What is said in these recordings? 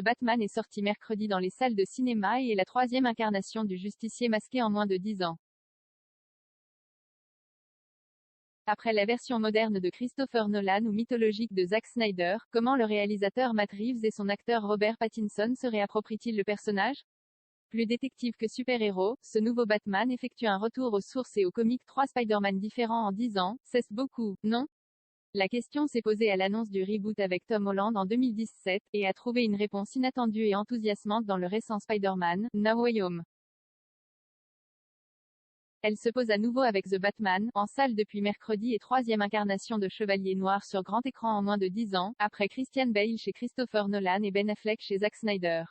The Batman est sorti mercredi dans les salles de cinéma et est la troisième incarnation du justicier masqué en moins de 10 ans. Après la version moderne de Christopher Nolan ou mythologique de Zack Snyder, comment le réalisateur Matt Reeves et son acteur Robert Pattinson se réapproprient-ils le personnage? Plus détective que super-héros, ce nouveau Batman effectue un retour aux sources et aux comics 3 Spider-Man différents en 10 ans, c'est beaucoup, non? La question s'est posée à l'annonce du reboot avec Tom Holland en 2017, et a trouvé une réponse inattendue et enthousiasmante dans le récent Spider-Man, No Way Home. Elle se pose à nouveau avec The Batman, en salle depuis mercredi et troisième incarnation de Chevalier Noir sur grand écran en moins de 10 ans, après Christian Bale chez Christopher Nolan et Ben Affleck chez Zack Snyder.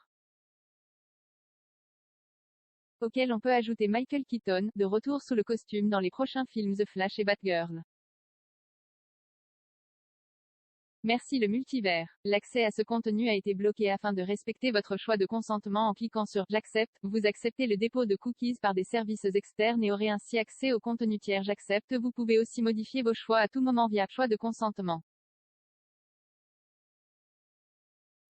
Auquel on peut ajouter Michael Keaton, de retour sous le costume dans les prochains films The Flash et Batgirl. Merci le multivers. L'accès à ce contenu a été bloqué afin de respecter votre choix de consentement en cliquant sur « J'accepte ». Vous acceptez le dépôt de cookies par des services externes et aurez ainsi accès au contenu tiers. J'accepte. Vous pouvez aussi modifier vos choix à tout moment via « Choix de consentement ».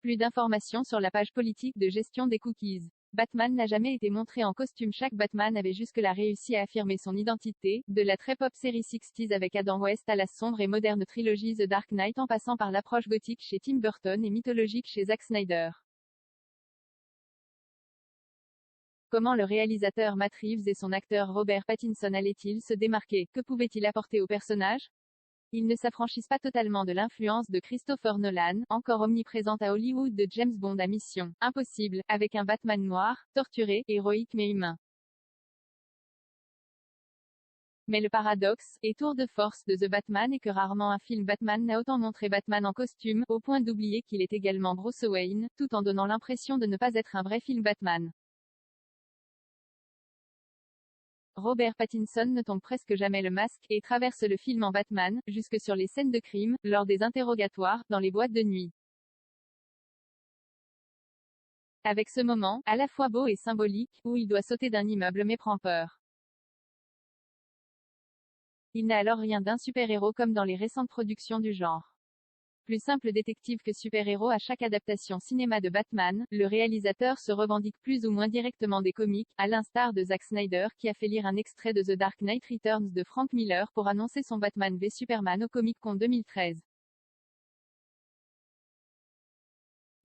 Plus d'informations sur la page politique de gestion des cookies. Batman n'a jamais été montré en costume. Chaque Batman avait jusque-là réussi à affirmer son identité, de la très pop série 60s avec Adam West à la sombre et moderne trilogie The Dark Knight en passant par l'approche gothique chez Tim Burton et mythologique chez Zack Snyder. Comment le réalisateur Matt Reeves et son acteur Robert Pattinson allaient-ils se démarquer? Que pouvaient-ils apporter au personnage? Ils ne s'affranchissent pas totalement de l'influence de Christopher Nolan, encore omniprésente à Hollywood, de James Bond à Mission Impossible, avec un Batman noir, torturé, héroïque mais humain. Mais le paradoxe, et tour de force de The Batman est que rarement un film Batman n'a autant montré Batman en costume, au point d'oublier qu'il est également Bruce Wayne, tout en donnant l'impression de ne pas être un vrai film Batman. Robert Pattinson ne tombe presque jamais le masque, et traverse le film en Batman, jusque sur les scènes de crime, lors des interrogatoires, dans les boîtes de nuit. Avec ce moment, à la fois beau et symbolique, où il doit sauter d'un immeuble mais prend peur. Il n'a alors rien d'un super-héros comme dans les récentes productions du genre. Plus simple détective que super-héros à chaque adaptation cinéma de Batman, le réalisateur se revendique plus ou moins directement des comics, à l'instar de Zack Snyder qui a fait lire un extrait de The Dark Knight Returns de Frank Miller pour annoncer son Batman v Superman au Comic-Con 2013.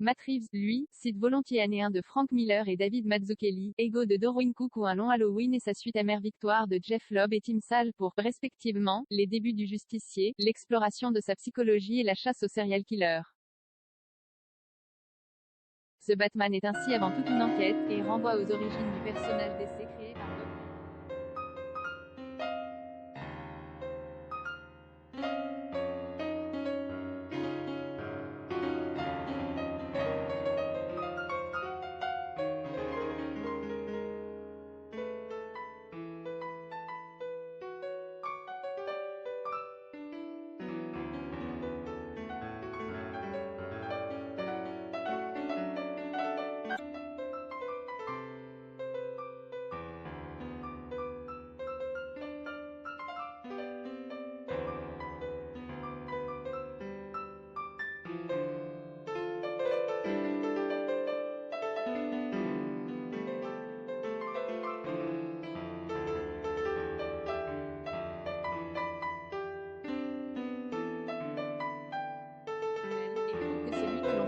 Matt Reeves, lui, cite volontiers Année 1 de Frank Miller et David Mazzucchelli, Ego de Darwyn Cooke ou Un long Halloween et sa suite Amère Victoire de Jeff Loeb et Tim Sale pour, respectivement, les débuts du justicier, l'exploration de sa psychologie et la chasse au serial killer. The Batman est ainsi avant toute une enquête, et renvoie aux origines du personnage d'essai créé par Bob.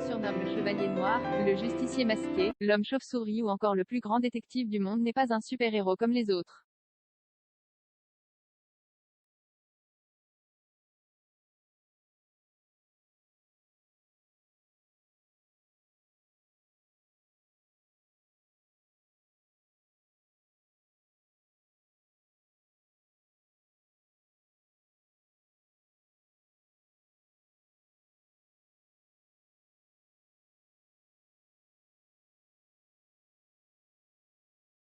Surnomme le Chevalier Noir, le Justicier masqué, l'Homme Chauve-souris ou encore le plus grand détective du monde n'est pas un super-héros comme les autres.